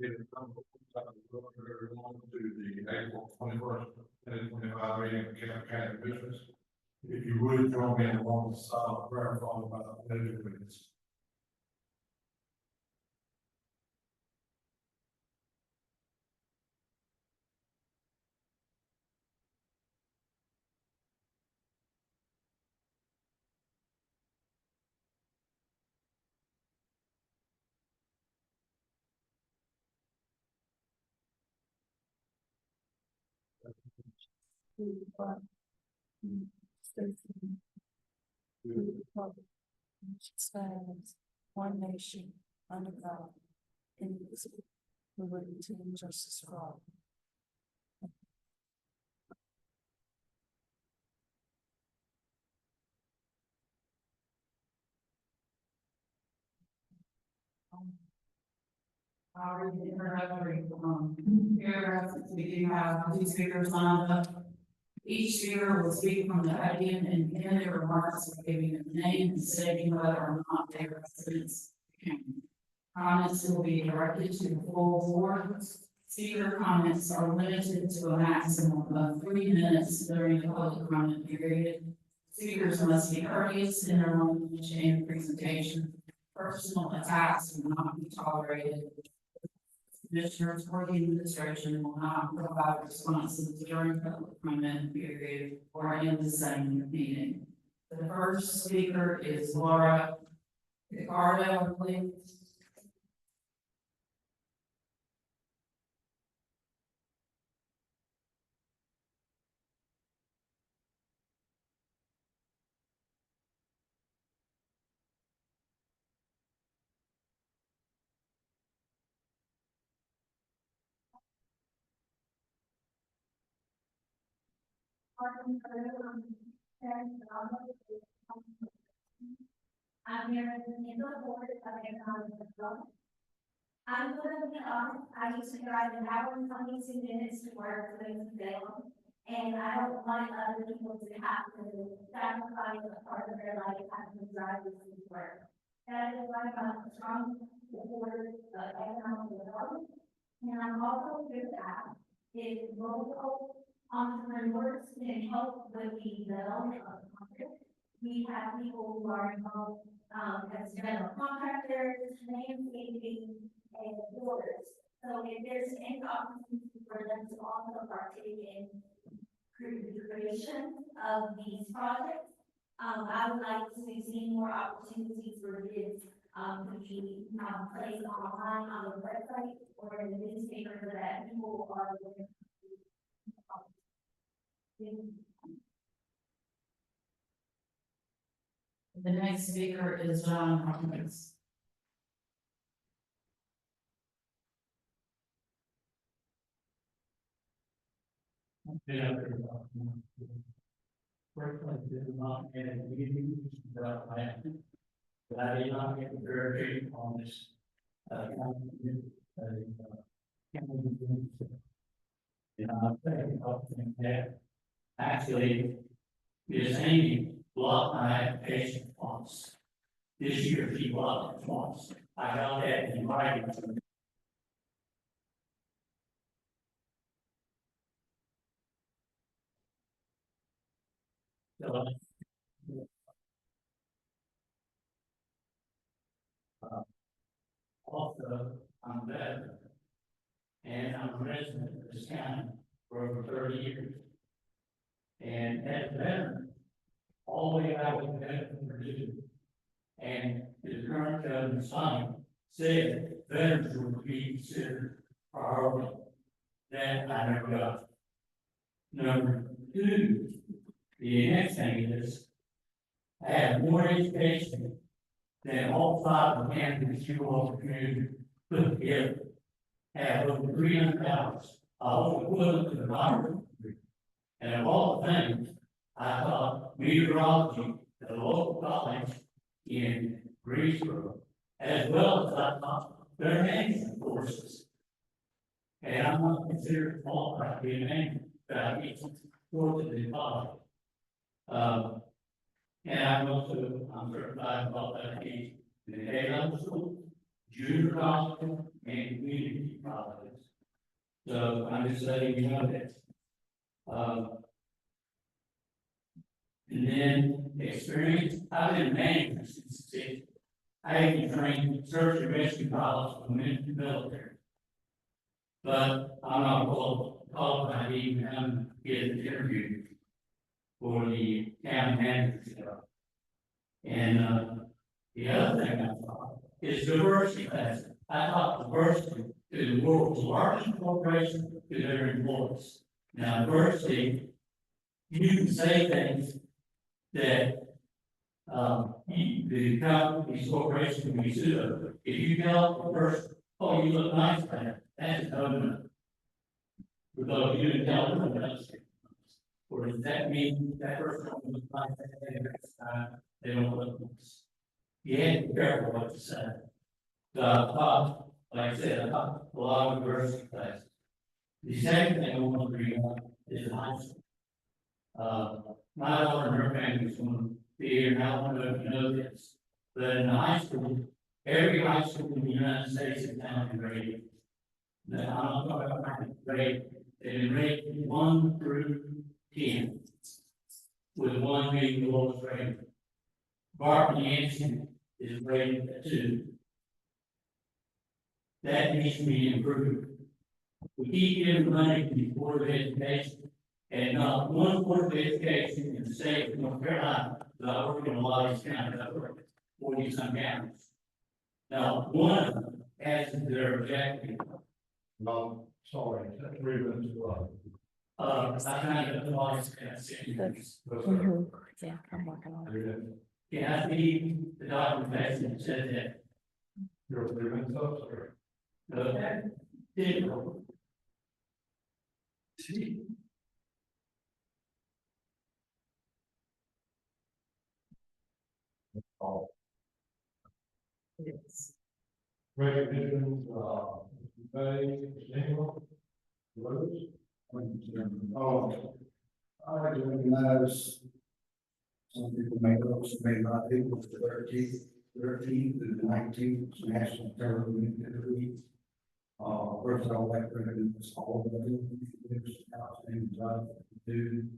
To the April 21st, 2025 meeting of Kent County Commissioners. If you would join me in a long silent prayer followed by the pledge of allegiance. Stands one nation under God, indivisible, with liberty and justice for all. Our introductory paragraph, we do have two speakers lined up. Each speaker will speak from the podium and begin their remarks by giving their name and stating whether or not they are residents of the county. Comments will be directed to the full board. Speaker comments are limited to a maximum of 3 minutes during the public comment period. Speakers must be courteous in their language and presentation. Personal attacks will not be tolerated. Commissioners or the administration will not provide responses during public comment period or in the same meeting. The first speaker is Laura Picardo, please. I'm here in the board of economic development. I'm going to be honest, I used to drive an hour and 22 minutes to work to Salem, and I don't want other people to have to sacrifice a part of their life having to drive this to work. That is why I'm a strong supporter of economic development, and I'm also here to ask if local entrepreneurs can help with the development of content. We have people who are involved as general contractors, landscaping, and builders. So if there's any opportunity for them to also partake in the creation of these projects, I would like to see more opportunities for bids to be placed online on the website or in the newspaper so that people are aware. The next speaker is John Hopkins. First, I did not get a meeting about that, but I did not get very on this. And I'll say something that actually is Amy blocked my application once. This year she blocked it once. I got that in writing. So, also, I'm a veteran, and I'm a resident of this county for over 30 years. And as a veteran, all the way I was a veteran for you, and the current governor's son said veterans would be considered priority. That I never got. Number two, the next thing is, I have more education than all 5 of the candidates you all community put together. Have over 300 hours, all equivalent to the doctorate degree. And of all the things, I thought meteorology at a local college in Greensboro, as well as I thought their management courses. And I'm not considered qualified to be a manager, but I get courses in college. And I'm certified in qualified in the A-level school, junior college, and community colleges. So I'm just letting you know that. And then experience, I've been a manager since '60. I even trained search and rescue pilots for the military. But I'm not qualified to even come get an interview for the county manager job. And, the other thing I thought is diversity classes. I taught diversity to the world's largest corporation to their employees. Now, diversity, you can say things that, the companies, corporations can be sued over. If you tell the person, oh, you look nice, man, that's no. Because you didn't tell them else. Or does that mean that person will look like that next time they don't look nice? You have to be careful what you say. So I taught, like I said, I taught a lot of diversity classes. The second thing I want to bring up is high school. My daughter and her family is going to be here, and I don't know if you know this, but in high school, every high school in the United States is now graded. Now, I'm not talking about grade, they're rated 1 through 10, with 1 being the lowest rated. Barton Yancey is rated at 2. That needs to be improved. We keep giving money to the Board of Education, and not one Board of Education in the state of North Carolina, that I work in a lot of these counties, I work 40-some counties. Now, one of them has their objective. No, sorry, 3 minutes ago. I kind of lost that sentence. Yeah, I'm working on it. 3 minutes. Yeah, I think the documentation that said that. You're 3 minutes up, sir. That didn't work. Oh, Yes. recognition, May, Daniel, Rose. Oh, I like to recognize some people may know, some may not, it was the 13th and the 19th National Terrorism Week. First, I would like to recognize all of them, outstanding job they do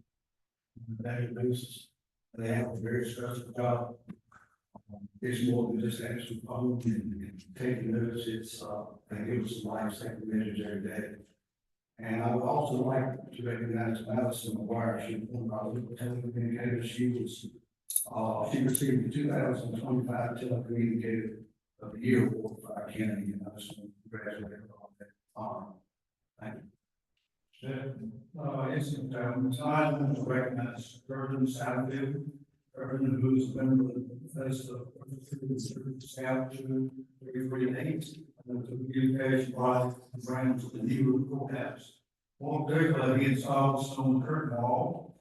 on a daily basis. They have a very stressful job. It's more than just actually following and taking notes. It's, they give us life-saving measures every day. And I would also like to recognize Madison McGuire. She's one of our local telecommunicators. She received the 2025 Telecommunicator of the Year award for our county, and I just want to congratulate her on that honor. Thank you. Incident, I want to recognize Urban Southfield. Urban, who is a member of the face of South 338, and the communication body ran to the new courthouse. One particularly, he installed stone curtain wall,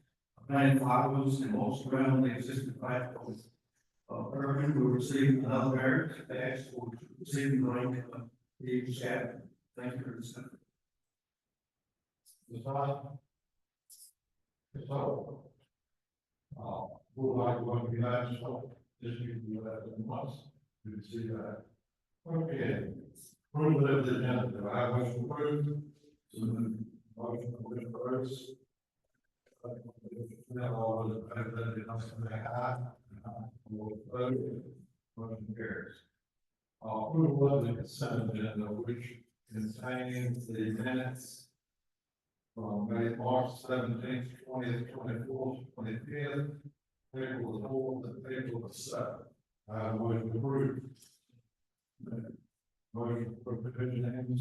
planted flowers, and most around the existing platform. Urban will receive another merit badge for receiving the rank of the chapter. Thank you for this. Would like to be nice, so just you do that once, you can see that. Okay. Approval of the agenda, do I have motion approved? Motion approved, Rose. Now, all those in favor, let it know, say aye. All opposed, motion carries. Approval of the consent agenda, which contains the minutes from March 17th, 20th, 24th, 25th, April the 4th, and April the 7th. Motion approved. Motion for division and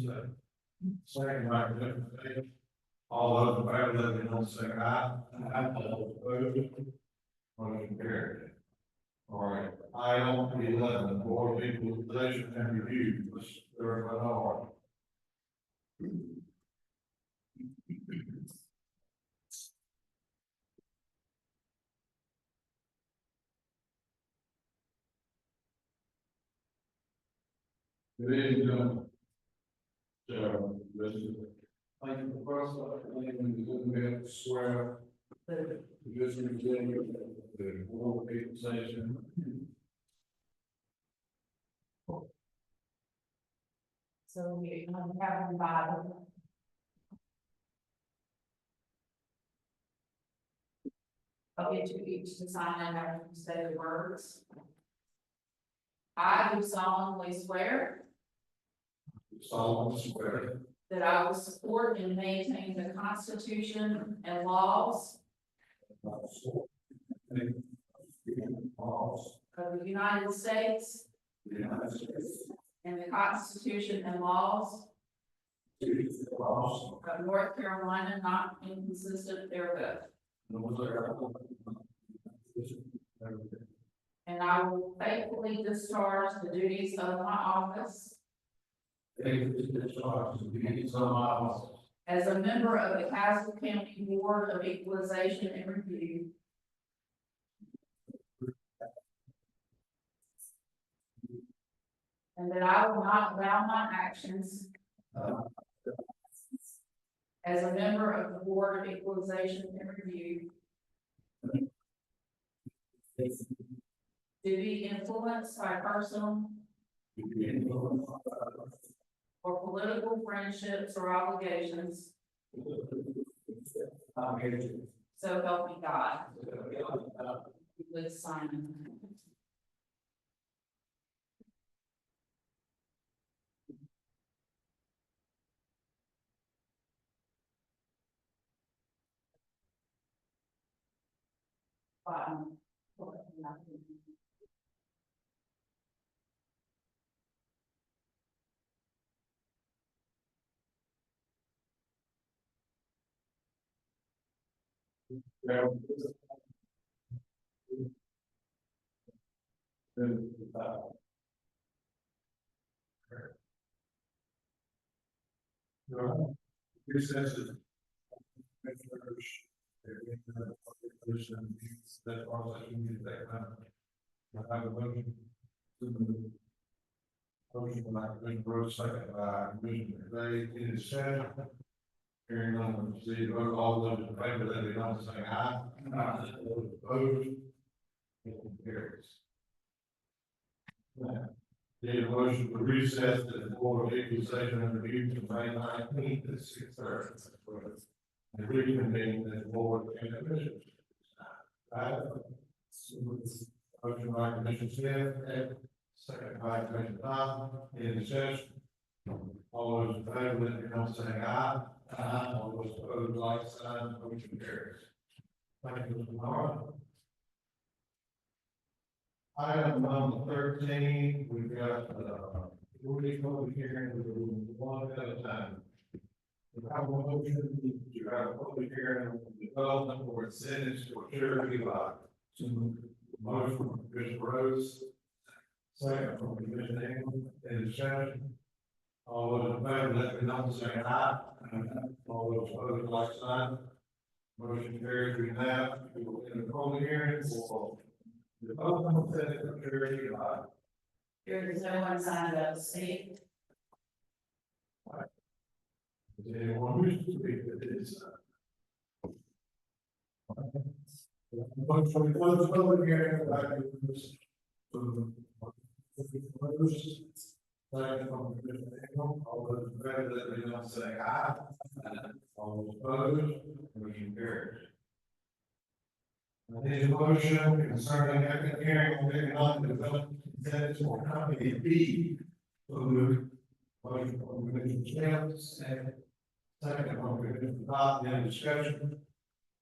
second by Commissioner Davis. All those in favor, let me know, say aye. All opposed, motion carried. All right, item 11, Board of Equalization and Review, Mr. Bernard. Good evening, gentlemen. So, this is, thank you for first, I think we have to swear. This is the Board of Equalization. So we have them by. I'll get you each to sign and have you say the words. I do solemnly swear solemnly swear that I will support and maintain the Constitution and laws that I will support and maintain the laws of the United States of the United States, and the Constitution and laws the laws of North Carolina, not inconsistent therewith. of the Carolina, And I will faithfully discharge the duties of my office faithfully discharge the duties of my office as a member of the Castle County Board of Equalization and Review. And that I will not allow my actions as a member of the Board of Equalization and Review to be influenced by personal to be influenced or political friendships or obligations, so help me God. Please sign. Bottom. Recesses. That are such a that kind of. I have a motion. To move. Motion by Commissioner Brooks, second by Commissioner McVeigh, any discussion? Hearing none, proceed to vote, all those in favor, let it be known, saying aye. Aye. Those opposed. Motion carries. Now, need a motion to recess the Board of Equalization and Review to May 19th at 6:30. And reconvene the Board and Commission. Motion by Commissioner Smith, second by Commissioner Thompson, any discussion? All those in favor, let it be known, saying aye. Aye. All those opposed, like sign, motion carries. Thank you, Mr. Nara. Item number 13, we've got, we're public hearing, we're doing one at a time. We have a motion, you have a public hearing on the development or incentives for charity lot. Motion from Commissioner Rose. Second from Commissioner England, any discussion? All those in favor, let me know, say aye. All those opposed, like sign. Motion carries, we will end the public hearing for development incentive for charity lot. There is no one signed up to speak. Does anyone wish to speak to this? Motion to close the public hearing, by Commissioner second from Commissioner England, all those in favor, let me know, say aye. All those opposed, motion carries. I need a motion concerning economic hearing on economic development incentives for company B. So moved. Motion from Commissioner Smith, second from Commissioner Pop, any discussion?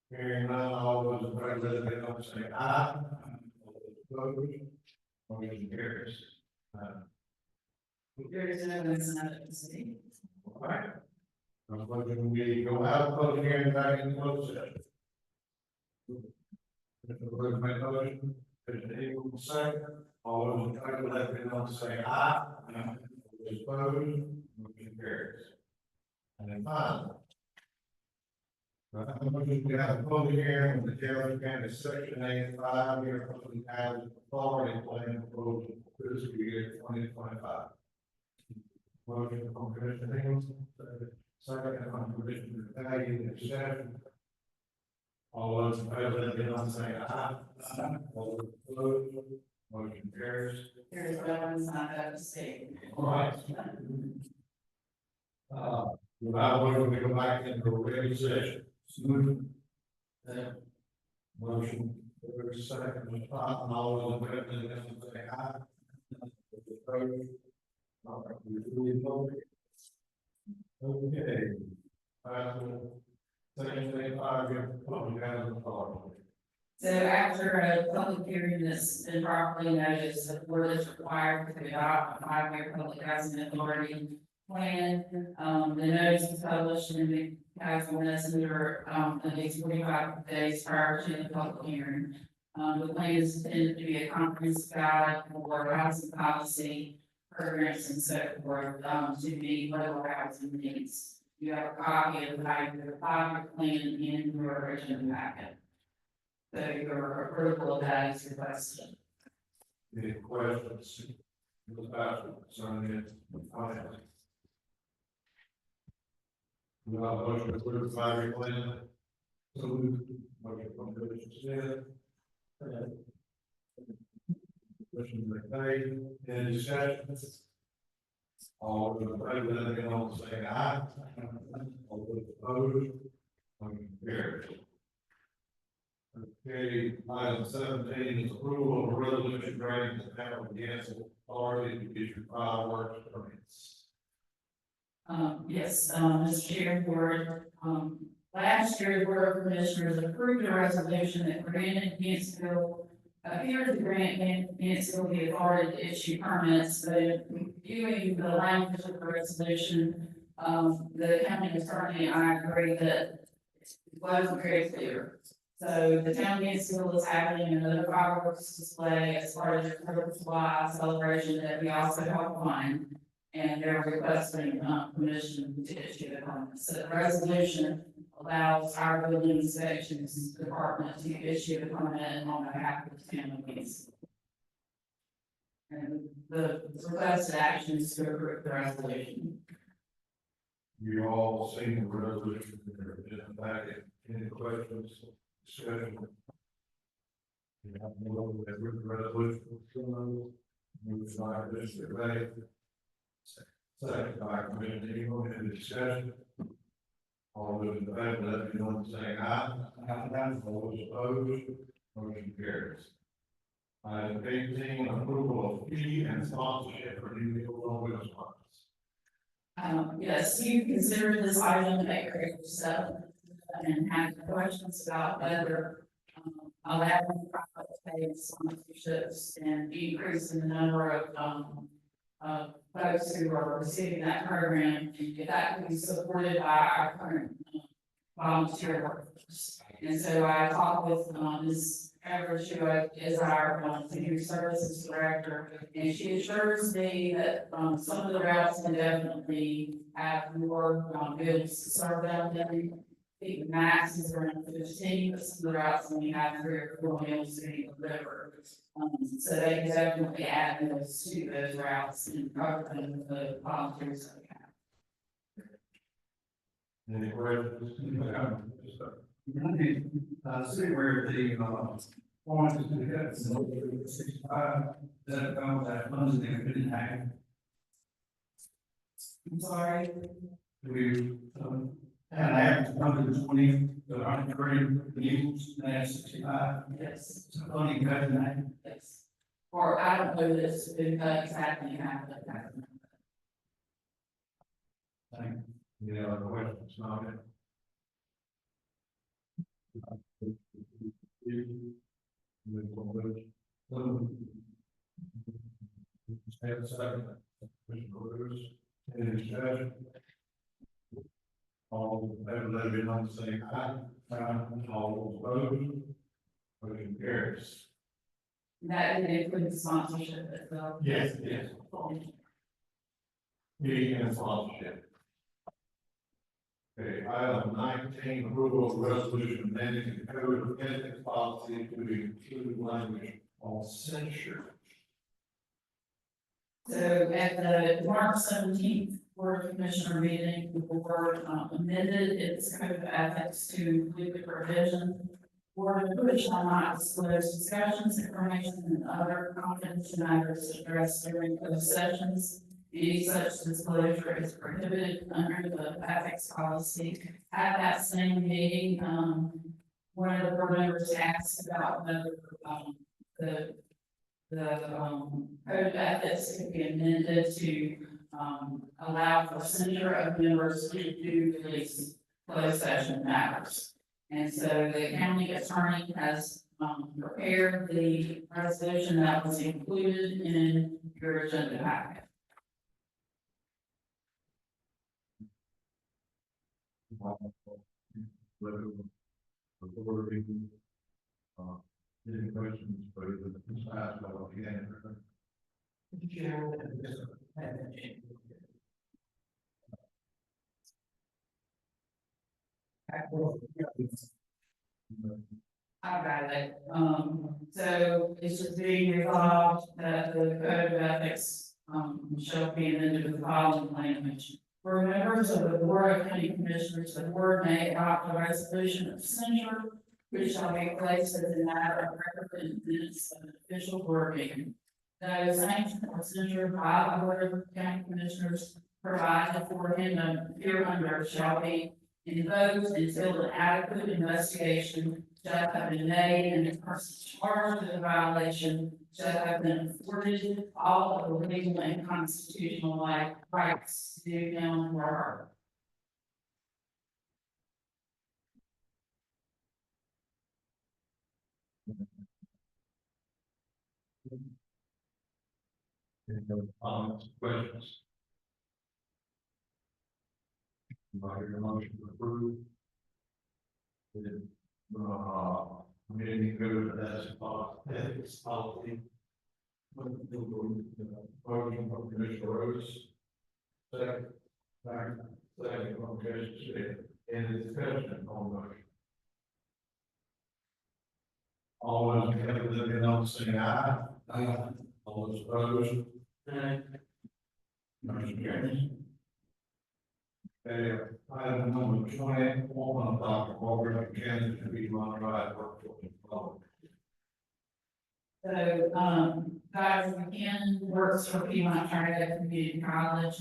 Hearing none, all those in favor, let it be known, say aye. All those opposed, motion carries. There is no one signed up to speak. All right. I'm looking, we go out of public hearing back in closed session. Mr. Brooks made a motion, Mr. Eagle second, all those in favor, let it be known, say aye. All those opposed, motion carries. And then finally. I'm looking, we have a public hearing on the Taylor County Section 8 5-year public housing authority plan proposal for fiscal year 2025. Motion from Commissioner Higgins, second from Commissioner McVeigh, discussion. All those in favor, let it be known, say aye. All those opposed, motion carries. There is no one signed up to speak. All right. Without motion, we go back into a regular session. Smooth. Motion, there is a second, Ms. Cotton, all those in favor, let them say aye. Opposed? All right, we duly voted. Okay. Section 85, we have public housing authority. So after a public hearing that's been properly noticed, the board is required to adopt a 5-year public housing authority plan. The notice was published in the Council Messenger, at least 45 days prior to the public hearing. The plan is intended to be a comprehensive guide for housing policy, programs and so forth, to meet local housing needs. You have a copy of the 5-year plan in your original packet. So your approval of that is requested. Any questions? About concerning it? We have a motion to approve the 5-year plan. So moved. Motion from Commissioner Smith. Commissioner McVeigh, any discussion? All those in favor, let me know, say aye. All those opposed, motion carries. Okay, item 17 is approval of a resolution granting the town of Gansett authority to issue fireworks permits. Yes, Mr. Chair, Board, last year, the Board of Commissioners approved a resolution that granted Yanceyville, appeared to grant Yanceyville the authority to issue permits, but viewing the language of the resolution, the county attorney and I agree that it wasn't very clear. So the town of Yanceyville is having another fireworks display as part of their 4th of July celebration that we also help fund. And they're requesting, permission to issue the permit. So the resolution allows our building inspections department to issue the permit on behalf of the town of Yanceyville. And the requested action is to approve the resolution. You all seen the resolution in the packet. Any questions, discussion? You have no resolution. Moved by Commissioner Ray. Second by Commissioner Eagle, any discussion? All those in favor, let me know, saying aye. All those opposed, motion carries. Item 18, approval of fee and sponsorship for new vehicle on wheels funds. Yes, you considered this item at grade 7 and had questions about whether allowing private paid sponsorships and increasing the number of folks who are receiving that program, if that can be supported by our current volunteer workforce. And so I talked with Ms. Everett, who is our senior services director, and she assures me that some of the routes can definitely have more goods served out there. I think the max is around 15, but some of the routes only have 3 or 4 meals to be delivered. So they can definitely add those to those routes and cover them with the volunteers that we have. Any questions? See where the, point is to get, so 65, that about that funds they couldn't have. I'm sorry. We, had average 120, the 100 vehicles, that's 65. Yes. So only cut in that. Yes. Or I don't know this exactly how that. Any other questions, not it? Have a second. Commissioner Lewis, any discussion? All in favor, let it be known, saying aye. All opposed, motion carries. That includes sponsorship as well. Yes. Fee and sponsorship. Okay, item 19, approval of resolution amending the code of ethics policy to include language on censure. So at the March 17th Board of Commissioner meeting, the board amended its code of ethics to include the provision for which shall not disclose discussions, information, and other confidential matters addressed during those sessions. Any such disclosure is prohibited under the ethics policy. At that same meeting, one of the board members asked about whether, the code of ethics could be amended to, allow for censure of members who do release closed session matters. And so the county attorney has, prepared the resolution that was included in your agenda packet. Any questions for the staff about the end? I got it. So it's just being resolved that the code of ethics, shall be amended with the following language. For members of the Board of County Commissioners, the board may adopt a resolution of censure, which shall be placed as a matter of record in the minutes of an official board meeting. Those sanctioned or censured by the Board of County Commissioners provided for him hereunder shall be invoked until an adequate investigation shall have been made and the person charged with the violation shall have been afforded all of the legal and constitutional rights due him or her. Any other comments, questions? Do I hear a motion to approve? Committee code as ethics policy. Motion from Commissioner Rhodes. Second. Second from Commissioner Smith. Any discussion on the motion? All those in favor, let me know, saying aye. Aye. All those opposed? Motion carries. Okay, item number 20, formal Dr. Walker, Kansas, to be modified workforce development. So, Dr. McCann works for Piedmont Triad Community College,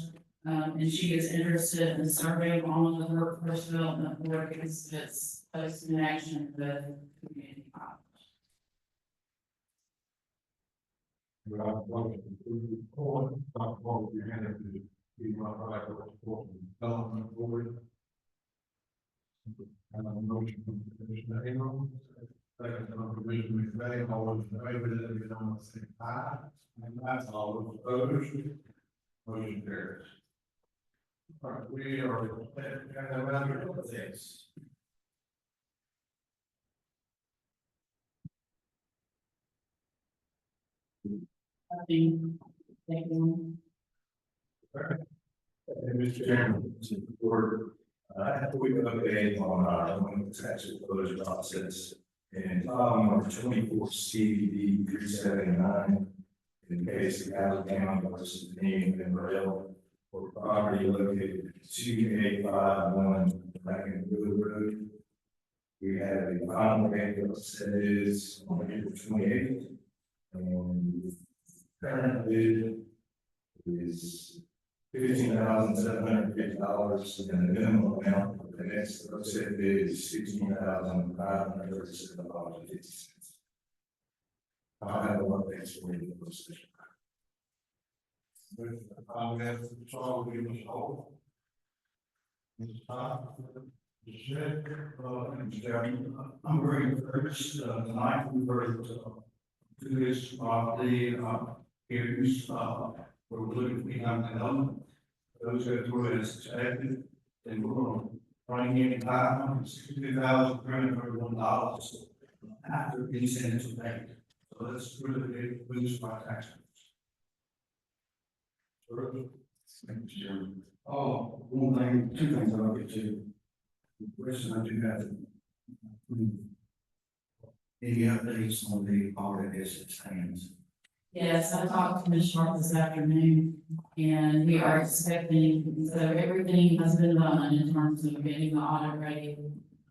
and she is interested in serving on the workforce development board because it's close connection with community college. We have a motion to approve the report. Dr. Walker, you hand it to be modified workforce development board. And a motion from Commissioner April. Second from Commissioner McVeigh, all those in favor, let me know, saying aye. And that's all those opposed. Motion carries. All right, we are around this. Thank you. Mr. Chairman, after we update on our tax closure process and number 24 CBD 379 in the case of Alabama versus Dean and Morel for property located at 2851 Breckenwood Road. We have a final date that is on April 28th, and current bid is $15,750, and the minimum amount for the next set bid is $16,537.50. I have a lot of things for you in this session. We have Charles Williams Hall. Mr. Tom, Mr. Smith, Mr. Chairman, I'm very encouraged, tonight we heard, to this, the, hearings, we're looking behind the element. Those that were as expected, and we're going to bring in $562,331 after incentives are paid. So that's really big boost for our taxpayers. Thank you, Chairman. Oh, one thing, two things I'll get to. The question I do have. Any updates on the audit as it stands? Yes, I talked to Ms. Sharp this afternoon, and we are expecting, so everything has been done in terms of getting the audit ready.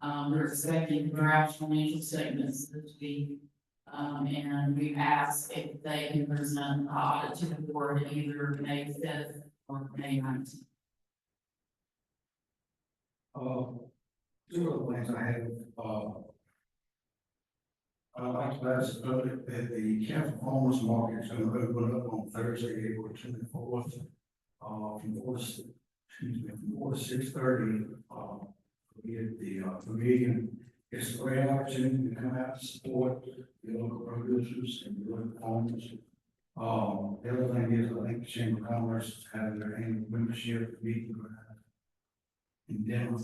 We're expecting draft financial statements to be And we've asked if they can present the audit to the board either May 5th or May 19th. Two of the things I have, I'd like to ask the public that the Council Farmers Market is going to open up on Thursday, April 24th. From 4 to 6:30, we at the pavilion. It's a great opportunity to come out to support the local producers and the local farmers. The other thing is, I think the Chamber of Commerce is having their annual membership meeting in Denver,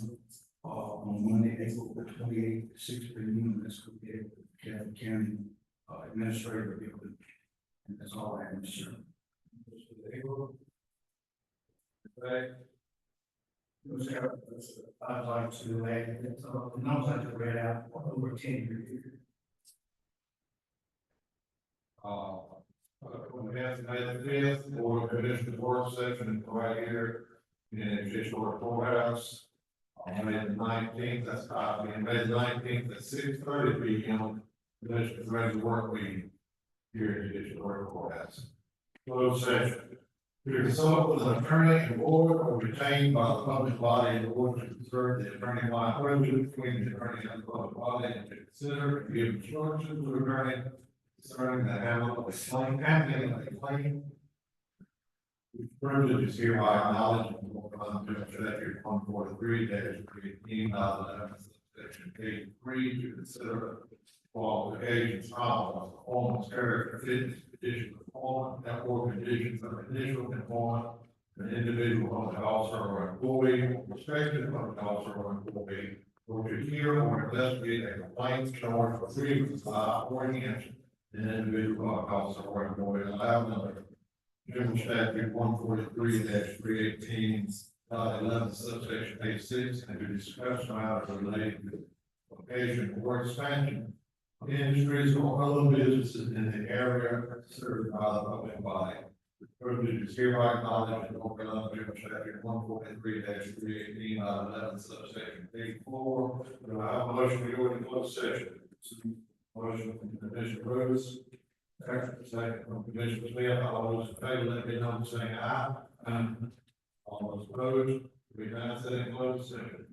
on Monday, April the 28th, at 6 p.m. That's going to be at the Catholic County Administrator Building. And that's all I have, Mr. Chairman. Okay. I'd like to add that, the numbers I just read out are over 10 years. We have the 5th, Board of Commissioners work session right here in the Historic Courthouse. On May the 19th, that's May the 19th at 6:30 p.m. Commissioners ready to work meeting here in the Historic Courthouse. Closed session. To consult with an attorney and board or retained by the public body in order to preserve the attorney-client privilege between the attorney and the public body, and to consider and give instructions to the attorney concerning the handling of a claim. Which privilege is hereby acknowledged in the statute 143-318, section 83, to consider qualifications, powers, performance, character, fitness, condition of employment, and/or conditions of initial employment, an individual, public officer, or employee, respective public officer or employee, or to hear or investigate a complaint, charge, or grievance by or against an individual, public officer, or employee allowed under General Statute 143-318, 11, subsection A6, and to discuss matters related to location or expansion of industries or other businesses in the area served by the public body. The privilege is hereby acknowledged in General Statute 143-318, 11, subsection A4. Do I have a motion to go into closed session? Motion from Commissioner Rhodes. Second from Commissioner Smith. All those in favor, let me know by saying aye. All those opposed, we pass that in closed session.